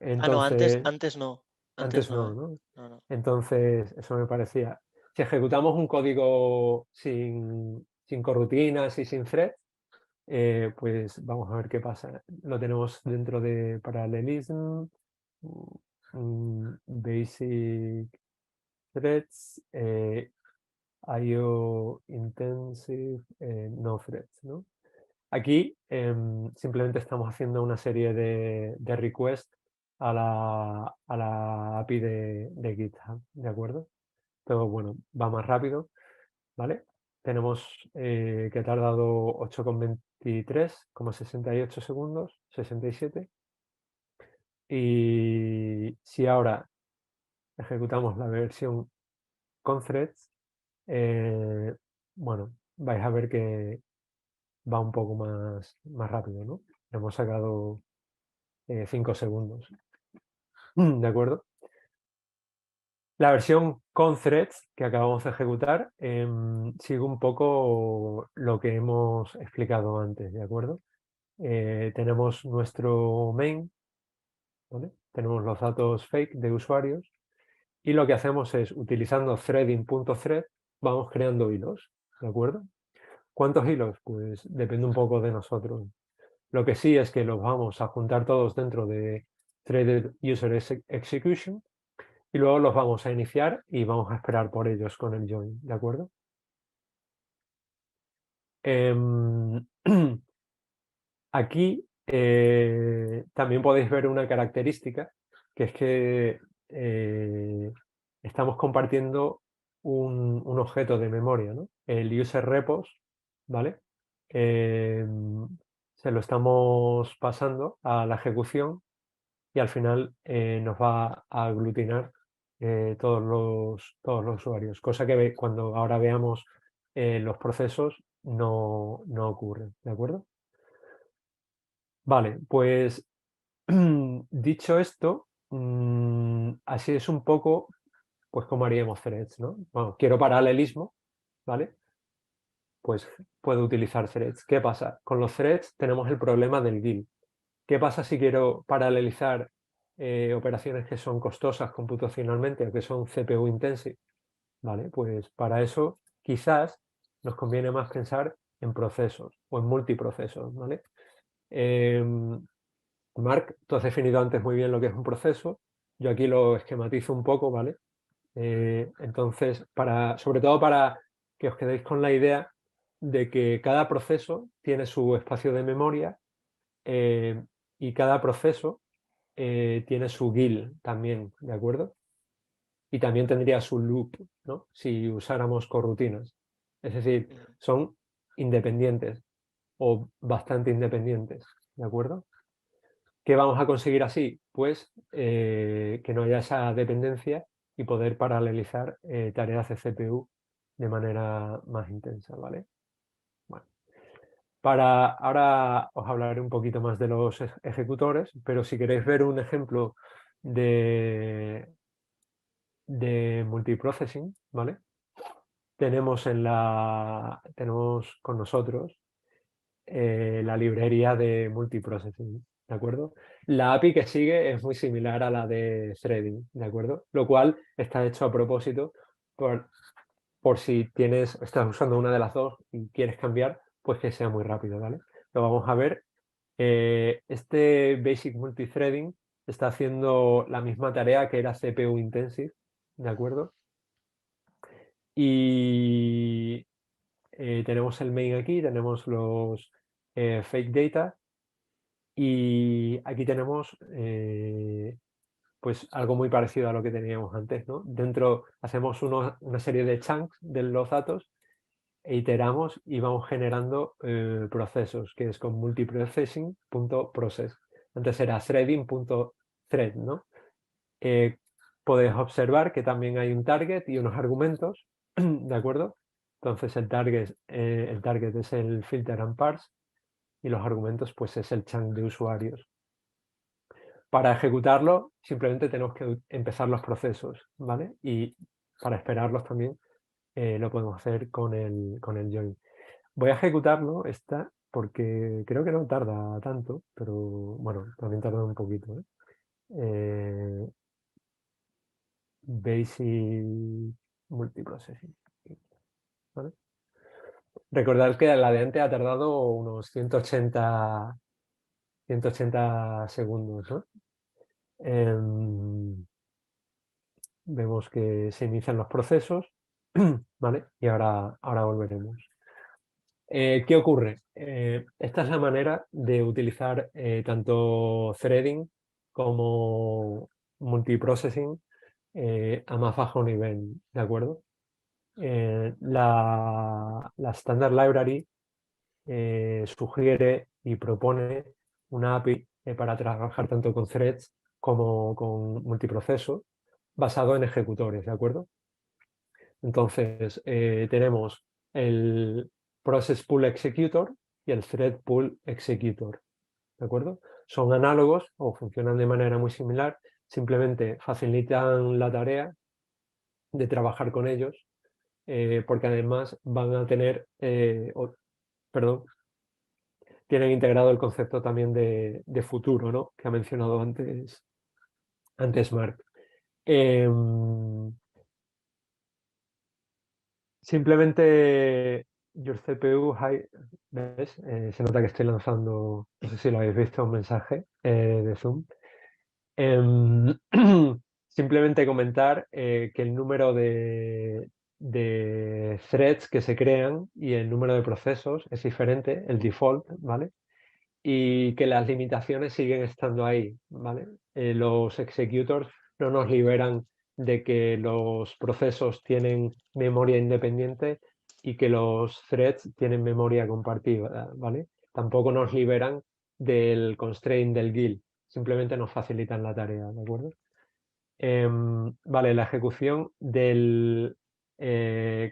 Ah, no, antes, Entonces, antes no. Antes antes no, no, ¿eh? ¿no? No, no. Entonces, eso me parecía. Si ejecutamos un código sin corrutinas y sin threads, pues vamos a ver qué pasa. Lo tenemos dentro de Parallelism, Basic Threads, IO Intensive, No Threads, ¿no? Aquí simplemente estamos haciendo una serie de requests a la API de GitHub, ¿de acuerdo? Pero bueno, va más rápido, ¿vale? Tenemos que ha tardado 8,23,68 segundos, 67. Y si ahora ejecutamos la versión con threads, bueno, vais a ver que va un poco más rápido, ¿no? Hemos sacado 5 segundos, ¿de acuerdo? La versión con threads que acabamos de ejecutar sigue un poco lo que hemos explicado antes, ¿de acuerdo? Tenemos nuestro main, ¿vale? Tenemos los datos fake de usuarios y lo que hacemos es, utilizando threading.thread, vamos creando hilos, ¿de acuerdo? ¿Cuántos hilos? Pues depende un poco de nosotros. Lo que sí es que los vamos a juntar todos dentro de Threaded User Execution y luego los vamos a iniciar y vamos a esperar por ellos con el join, ¿de acuerdo? Em, Aquí también podéis ver una característica, que es que estamos compartiendo un objeto de memoria, ¿no? El user repos, ¿vale? Se lo estamos pasando a la ejecución y al final nos va a aglutinar todos los usuarios, cosa que cuando ahora veamos los procesos no ocurre, ¿de acuerdo? Vale, pues dicho esto, así es un poco, pues cómo haríamos threads, ¿no? Bueno, quiero paralelismo, ¿vale? Pues puedo utilizar threads. ¿Qué pasa? Con los threads tenemos el problema del GIL. ¿Qué pasa si quiero paralelizar operaciones que son costosas computacionalmente o que son CPU intensive? Vale, pues para eso quizás nos conviene más pensar en procesos o en multiprocesos, ¿vale? Em, Marc, tú has definido antes muy bien lo que es un proceso. Yo aquí lo esquematizo un poco, ¿vale? Entonces, sobre todo para que os quedéis con la idea de que cada proceso tiene su espacio de memoria y cada proceso tiene su GIL también, ¿de acuerdo? Y también tendría su loop, ¿no? Si usáramos corrutinas. Es decir, son independientes o bastante independientes, ¿de acuerdo? ¿Qué vamos a conseguir así? Pues que no haya esa dependencia y poder paralelizar tareas de CPU de manera más intensa, ¿vale? Bueno, ahora os hablaré un poquito más de los ejecutores, pero si queréis ver un ejemplo de multiprocessing, ¿vale? Tenemos con nosotros la librería de multiprocessing, ¿de acuerdo? La API que sigue es muy similar a la de threading, ¿de acuerdo? Lo cual está hecho a propósito por si estás usando una de las dos y quieres cambiar, pues que sea muy rápido, ¿vale? Lo vamos a ver. Este Basic Multithreading está haciendo la misma tarea que era CPU Intensive, ¿de acuerdo? Y tenemos el main aquí, tenemos los fake data y aquí tenemos pues algo muy parecido a lo que teníamos antes, ¿no? Dentro hacemos una serie de chunks de los datos e iteramos y vamos generando procesos, que es con multiprocessing.process. Antes era threading.thread, ¿no? Podéis observar que también hay un target y unos argumentos, ¿de acuerdo? Entonces el target es el filter and parse y los argumentos pues es el chunk de usuarios. Para ejecutarlo simplemente tenemos que empezar los procesos, ¿vale? Y para esperarlos también lo podemos hacer con el join. Voy a ejecutarlo porque creo que no tarda tanto, pero bueno, también tarda un poquito, ¿eh? Basic multiprocessing, ¿vale? Recordad que la de antes ha tardado unos 180 segundos, ¿no? Vemos que se inician los procesos, ¿vale? Y ahora volveremos. ¿Qué ocurre? Esta es la manera de utilizar tanto threading como multiprocessing a más bajo nivel, ¿de acuerdo? La Standard Library sugiere y propone una API para trabajar tanto con threads como con multiprocesos basado en ejecutores, ¿de acuerdo? Entonces, tenemos el Process Pool Executor y el Thread Pool Executor, ¿de acuerdo? Son análogos o funcionan de manera muy similar, simplemente facilitan la tarea de trabajar con ellos, porque además van a tener, perdón, tienen integrado el concepto también de futuro, ¿no? Que ha mencionado antes Mark. Simplemente your CPU high, ¿ves? Se nota que estoy lanzando, no sé si lo habéis visto, un mensaje de Zoom. Em, simplemente comentar que el número de threads que se crean y el número de procesos es diferente, el default, ¿vale? Y que las limitaciones siguen estando ahí, ¿vale? Los executors no nos liberan de que los procesos tienen memoria independiente y que los threads tienen memoria compartida, ¿vale? Tampoco nos liberan del constraint del GIL, simplemente nos facilitan la tarea, ¿de acuerdo? Vale, la ejecución del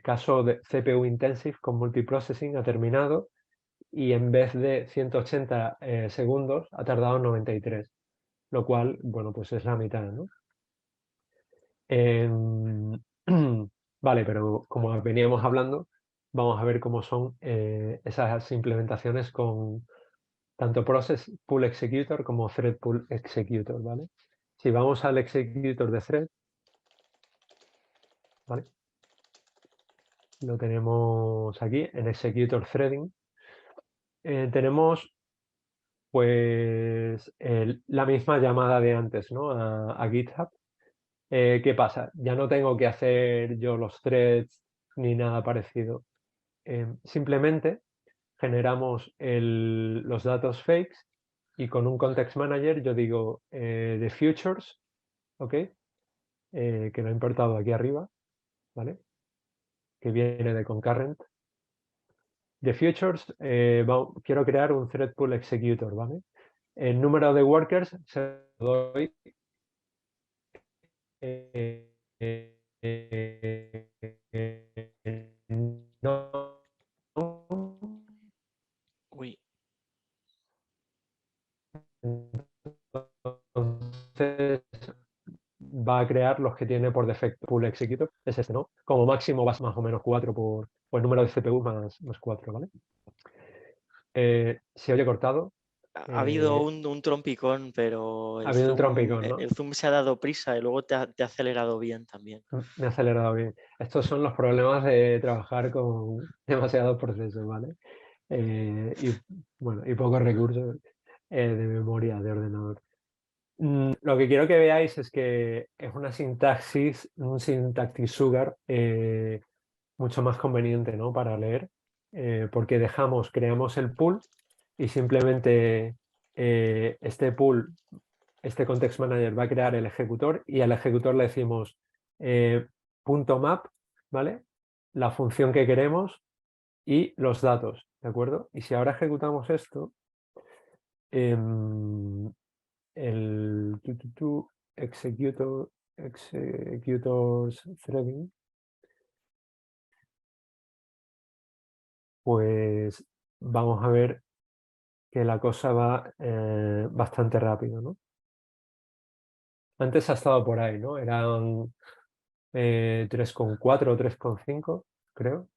caso de CPU Intensive con multiprocessing ha terminado y en vez de 180 segundos ha tardado 93, lo cual, bueno, pues es la mitad, ¿no? Vale, pero como veníamos hablando, vamos a ver cómo son esas implementaciones con tanto Process Pool Executor como Thread Pool Executor, ¿vale? Si vamos al executor de thread, ¿vale? Lo tenemos aquí en Executor Threading. Tenemos pues la misma llamada de antes, ¿no? A GitHub. ¿Qué pasa? Ya no tengo que hacer yo los threads ni nada parecido. Simplemente generamos los datos fakes y con un context manager yo digo the futures, ¿ok? Que lo he importado aquí arriba, ¿vale? Que viene de concurrent. The futures, quiero crear un thread pool executor, ¿vale? El número de workers se lo doy no, Uy, entonces va a crear los que tiene por defecto pool executor, es este, ¿no? Como máximo vas más o menos 4 por el número de CPU más 4, ¿vale? Se oye cortado. ha habido Ha un trompicón, pero habido un trompicón, ¿no? el Zoom se ha dado prisa y luego te ha acelerado bien también. Me he acelerado bien. Estos son los problemas de trabajar con demasiados procesos, ¿vale? Y bueno, y pocos recursos de memoria de ordenador. Lo que quiero que veáis es que es una sintaxis, un syntactic sugar mucho más conveniente, ¿no? Para leer, porque creamos el pool y simplemente este pool, este context manager va a crear el ejecutor y al ejecutor le decimos .map, ¿vale? La función que queremos y los datos, ¿de acuerdo? Y si ahora ejecutamos esto, el executors threading, pues vamos a ver que la cosa va bastante rápido, ¿no? Antes ha estado por ahí, ¿no? Eran 3,4 o 3,5, creo.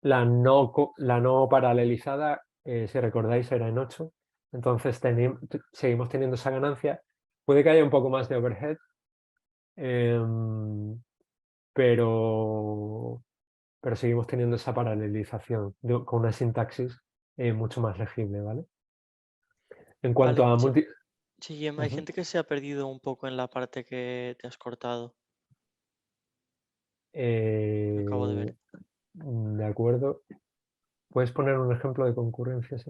La no paralelizada, si recordáis, era en 8. Entonces seguimos teniendo esa ganancia. Puede que haya un poco más de overhead, pero, pero seguimos teniendo esa paralelización con una sintaxis mucho más legible, ¿vale? En cuanto Vale, a sí, multi... sí, Gemma, hay Ujú. gente que se ha perdido un poco en la parte que te has cortado. Lo acabo de ver. De acuerdo. ¿Puedes poner un ejemplo de concurrencias?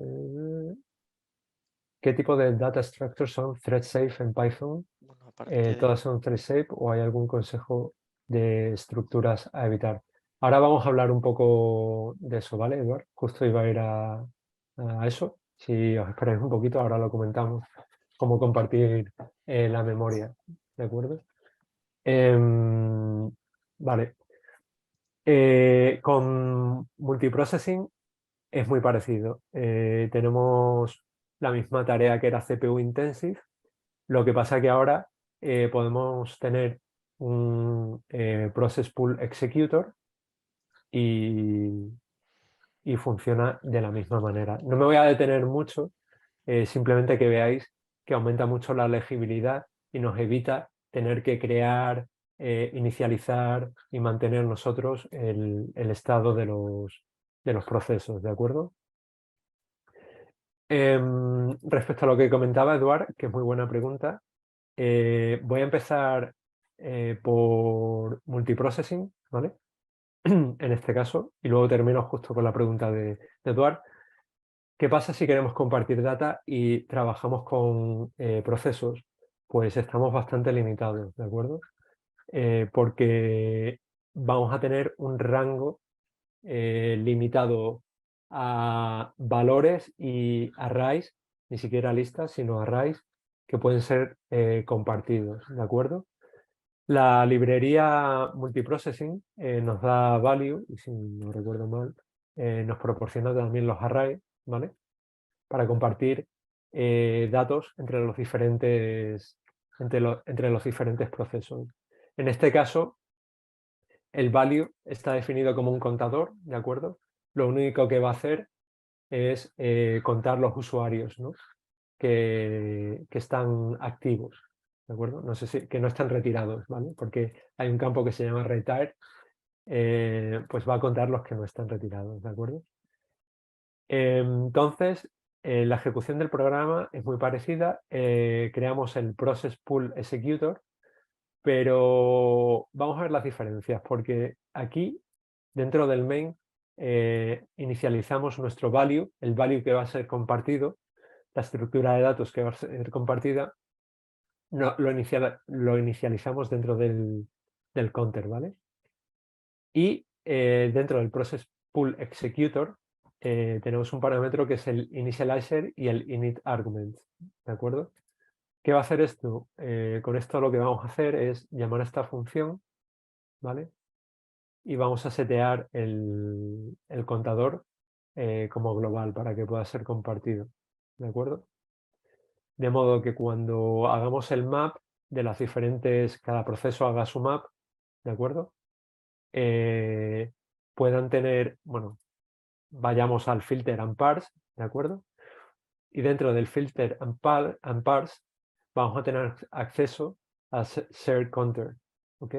¿Qué tipo de data structures son thread safe en Python? Bueno, aparte de... ¿Todas son thread safe o hay algún consejo de estructuras a evitar? Ahora vamos a hablar un poco de eso, ¿vale, Eduard? Justo iba a ir a eso. Si os esperáis un poquito, ahora lo comentamos. Cómo compartir la memoria, ¿de acuerdo? Vale. Con multiprocessing es muy parecido. Tenemos la misma tarea que era CPU intensive. Lo que pasa que ahora podemos tener un process pool executor y, y funciona de la misma manera. No me voy a detener mucho, simplemente que veáis que aumenta mucho la legibilidad y nos evita tener que crear, inicializar y mantener nosotros el estado de los procesos, ¿de acuerdo? Respecto a lo que comentaba Eduard, que es muy buena pregunta, voy a empezar por multiprocessing, ¿vale? En este caso, y luego termino justo con la pregunta de Eduard. ¿Qué pasa si queremos compartir data y trabajamos con procesos? Pues estamos bastante limitados, ¿de acuerdo? Porque vamos a tener un rango limitado a valores y arrays, ni siquiera listas, sino arrays que pueden ser compartidos, ¿de acuerdo? La librería multiprocessing nos da value, y si no recuerdo mal, nos proporciona también los arrays, ¿vale? Para compartir datos entre entre los diferentes procesos. En este caso, el value está definido como un contador, ¿de acuerdo? Lo único que va a hacer es contar los usuarios, ¿no? que están activos, ¿de acuerdo? No sé si que no están retirados, ¿vale? Porque hay un campo que se llama retire, pues va a contar los que no están retirados, ¿de acuerdo? Entonces, la ejecución del programa es muy parecida. Creamos el Process Pool Executor, pero vamos a ver las diferencias, porque aquí, dentro del main, inicializamos nuestro value, el value que va a ser compartido, la estructura de datos que va a ser compartida, lo inicializamos dentro del counter, ¿vale? Y dentro del process pool executor tenemos un parámetro que es el initializer y el init argument, ¿de acuerdo? ¿Qué va a hacer esto? Con esto lo que vamos a hacer es llamar a esta función, ¿vale? Y vamos a setear el contador como global para que pueda ser compartido, ¿de acuerdo? De modo que cuando hagamos el map de las diferentes, cada proceso haga su map, ¿de acuerdo? Puedan tener, bueno, vayamos al filter and parse, ¿de acuerdo? Y dentro del filter and parse vamos a tener acceso a shared counter, ¿ok?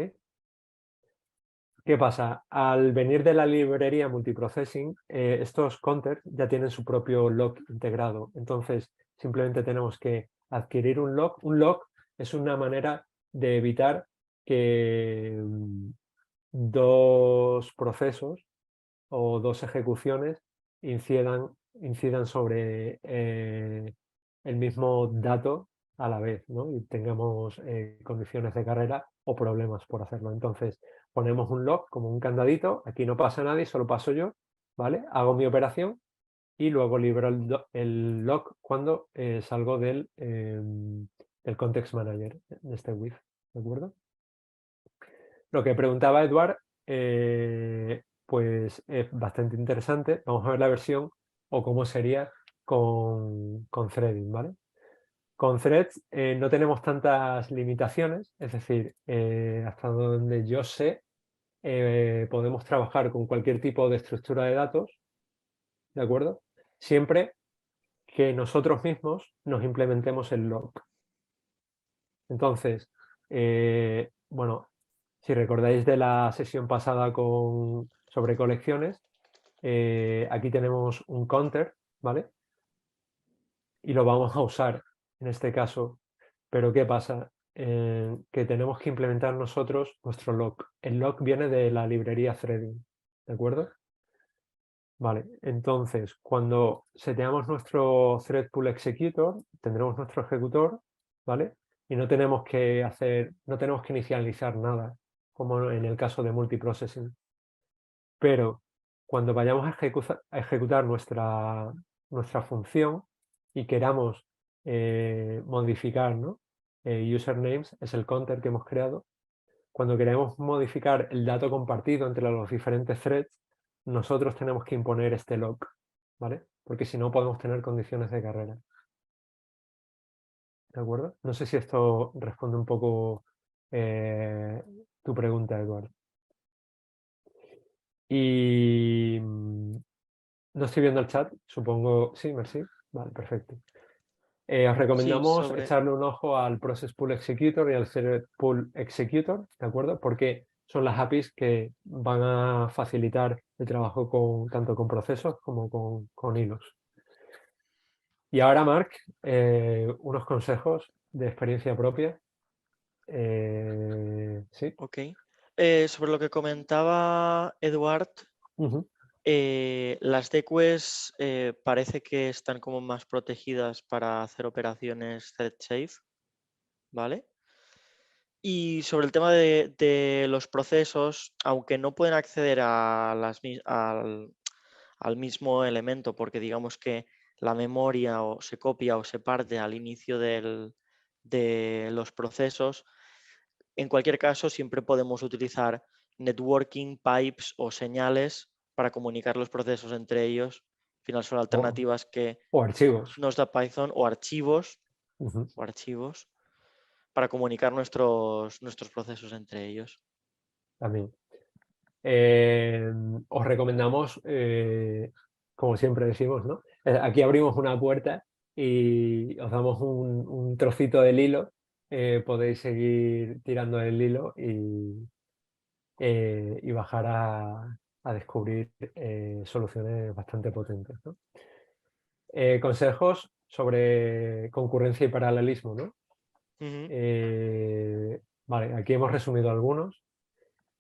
¿Qué pasa? Al venir de la librería multiprocessing, estos counters ya tienen su propio lock integrado. Entonces, simplemente tenemos que adquirir un lock. Un lock es una manera de evitar que dos procesos o dos ejecuciones incidan sobre el mismo dato a la vez, ¿no? Y tengamos condiciones de carrera o problemas por hacerlo. Entonces, ponemos un lock como un candadito, aquí no pasa nadie, solo paso yo, ¿vale? Hago mi operación y luego libero el lock cuando salgo del context manager, de este with, ¿de acuerdo? Lo que preguntaba Eduard, pues es bastante interesante. Vamos a ver la versión o cómo sería con threading, ¿vale? Con threads no tenemos tantas limitaciones, es decir, hasta donde yo sé, podemos trabajar con cualquier tipo de estructura de datos, ¿de acuerdo? Siempre que nosotros mismos nos implementemos el lock. Entonces, bueno, si recordáis de la sesión pasada sobre colecciones, aquí tenemos un counter, ¿vale? Y lo vamos a usar en este caso. Pero ¿qué pasa? Que tenemos que implementar nosotros nuestro lock. El lock viene de la librería threading, ¿de acuerdo? Vale, entonces cuando seteamos nuestro thread pool executor, tendremos nuestro ejecutor, ¿vale? Y no tenemos que inicializar nada, como en el caso de multiprocessing. Pero cuando vayamos a ejecutar nuestra función y queramos modificar, ¿no? Usernames es el counter que hemos creado. Cuando queremos modificar el dato compartido entre los diferentes threads, nosotros tenemos que imponer este lock, ¿vale? Porque si no podemos tener condiciones de carrera. ¿De acuerdo? No sé si esto responde un poco tu pregunta, Eduardo. Y no estoy viendo el chat, supongo. Sí, merci. Vale, perfecto. Os Sí, recomendamos echarle un ojo al Process Pool Executor y al Thread Pool Executor, ¿de acuerdo? Porque son las APIs que van a facilitar el trabajo tanto con procesos como con hilos. Y ahora, Marc, unos consejos de experiencia propia. Sí. Ok. Sobre lo que comentaba Eduard, Ujú. las DQs parece que están como más protegidas para hacer operaciones thread safe, ¿vale? Y sobre el tema de los procesos, aunque no pueden acceder al mismo elemento, porque digamos que la memoria o se copia o se parte al inicio de los procesos, en cualquier caso siempre podemos utilizar networking, pipes o señales para comunicar los procesos entre ellos. Al final son alternativas que O archivos. nos da Python o archivos Ujú. para comunicar nuestros procesos entre ellos. También. Os recomendamos, como siempre decimos, ¿no? Aquí abrimos una puerta y os damos un trocito del hilo. Podéis seguir tirando el hilo y bajar a descubrir soluciones bastante potentes, ¿no? Consejos sobre concurrencia y paralelismo, ¿no? Ujú. Vale, aquí hemos resumido algunos.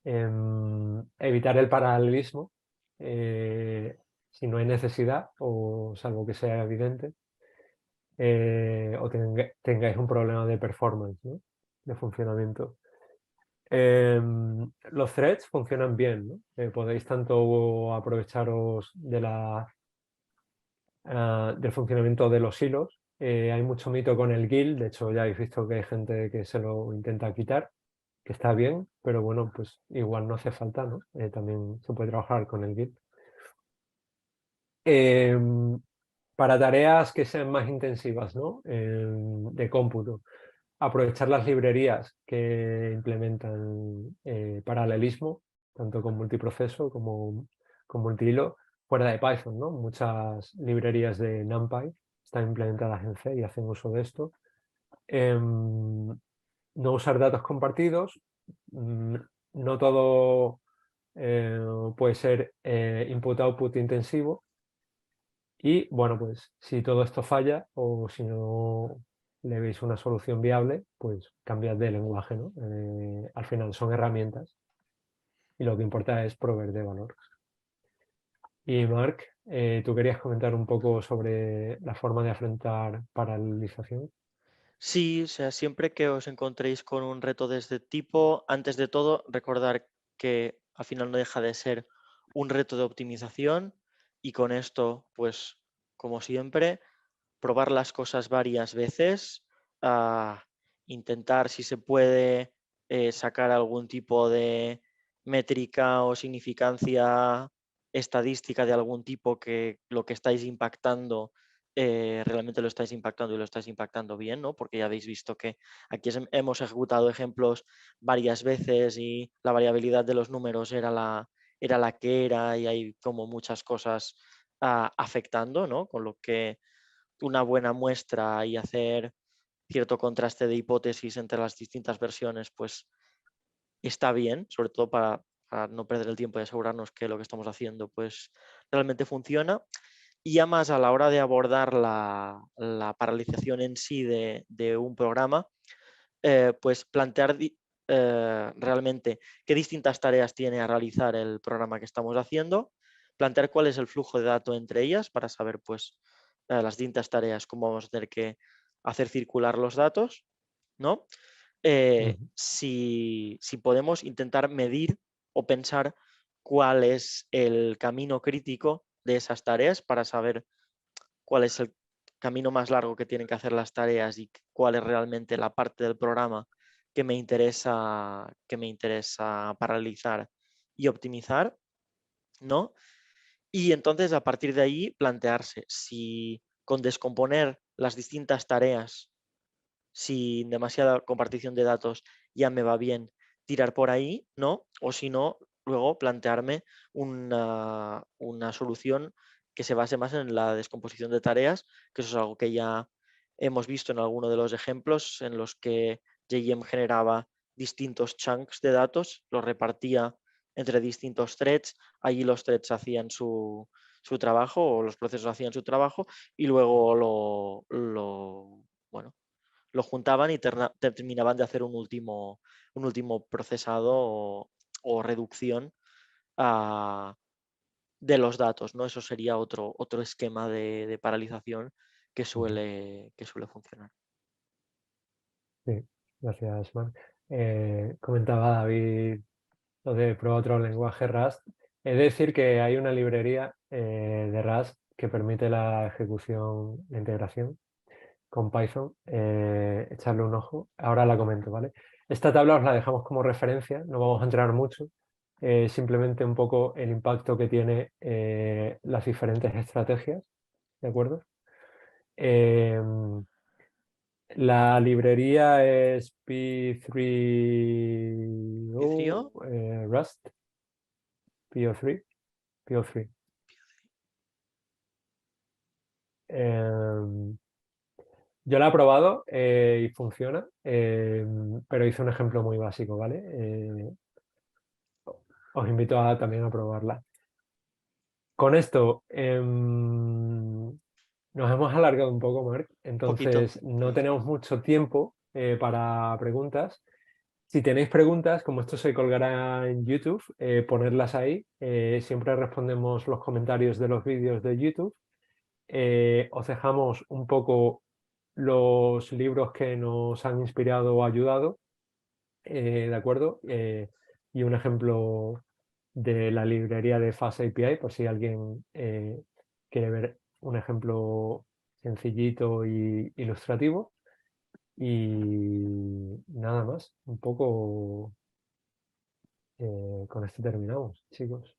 Evitar el paralelismo si no hay necesidad o salvo que sea evidente. o tengáis un problema de performance, ¿no? De funcionamiento. Los threads funcionan bien, ¿no? Podéis tanto aprovecharos de del funcionamiento de los hilos. Hay mucho mito con el GIL, de hecho ya habéis visto que hay gente que se lo intenta quitar, que está bien, pero bueno, pues igual no hace falta, ¿no? También se puede trabajar con el GIL. Para tareas que sean más intensivas, ¿no? De cómputo, aprovechar las librerías que implementan paralelismo, tanto con multiproceso como con multihilo, fuera de Python, ¿no? Muchas librerías de NumPy están implementadas en C y hacen uso de esto. No usar datos compartidos. No todo puede ser input-output intensivo. Y bueno, pues si todo esto falla o si no le veis una solución viable, pues cambiad de lenguaje, ¿no? Al final son herramientas y lo que importa es proveer de valor. Y Marc, tú querías comentar un poco sobre la forma de afrontar paralelización. Sí, o sea, siempre que os encontréis con un reto de este tipo, antes de todo, recordar que al final no deja de ser un reto de optimización y con esto, pues, como siempre, probar las cosas varias veces, intentar si se puede sacar algún tipo de métrica o significancia estadística de algún tipo que lo que estáis impactando realmente lo estáis impactando y lo estáis impactando bien, ¿no? Porque ya habéis visto que aquí hemos ejecutado ejemplos varias veces y la variabilidad de los números era la que era y hay como muchas cosas afectando, ¿no? Con lo que una buena muestra y hacer cierto contraste de hipótesis entre las distintas versiones, pues está bien, sobre todo para no perder el tiempo y asegurarnos que lo que estamos haciendo pues realmente funciona. Y ya más a la hora de abordar la paralización en sí de un programa, pues plantear realmente qué distintas tareas tiene a realizar el programa que estamos haciendo, plantear cuál es el flujo de datos entre ellas para saber pues las distintas tareas, cómo vamos a tener que hacer circular los datos, ¿no? Si podemos intentar medir o pensar cuál es el camino crítico de esas tareas para saber cuál es el camino más largo que tienen que hacer las tareas y cuál es realmente la parte del programa que me interesa paralizar y optimizar, ¿no? Y entonces a partir de ahí plantearse si con descomponer las distintas tareas sin demasiada compartición de datos ya me va bien tirar por ahí, ¿no? O si no, luego plantearme una solución que se base más en la descomposición de tareas, que eso es algo que ya hemos visto en alguno de los ejemplos en los que JM generaba distintos chunks de datos, los repartía entre distintos threads, allí los threads hacían su trabajo o los procesos hacían su trabajo y luego bueno, lo juntaban y terminaban de hacer un último procesado o reducción de los datos, ¿no? Eso sería otro esquema de paralización que suele funcionar. Sí, gracias, Marc. Comentaba David lo de probar otro lenguaje Rust. He de decir que hay una librería de Rust que permite la ejecución, la integración con Python. Echarle un ojo. Ahora la comento, ¿vale? Esta tabla os la dejamos como referencia, no vamos a entrar mucho. Simplemente un poco el impacto que tiene las diferentes estrategias, ¿de acuerdo? La librería es P3O, Rust, PO3, PO3. Yo la he probado y funciona, pero hice un ejemplo muy básico, ¿vale? Os invito también a probarla. Con esto nos hemos alargado un poco, Marc, Poquito. entonces no tenemos mucho tiempo para preguntas. Si tenéis preguntas, como esto se colgará en YouTube, ponerlas ahí. Siempre respondemos los comentarios de los vídeos de YouTube. Os dejamos un poco los libros que nos han inspirado o ayudado, ¿de acuerdo? Y un ejemplo de la librería de Fast API, por si alguien quiere ver un ejemplo sencillito y ilustrativo. Y nada más, un poco con esto terminamos, chicos.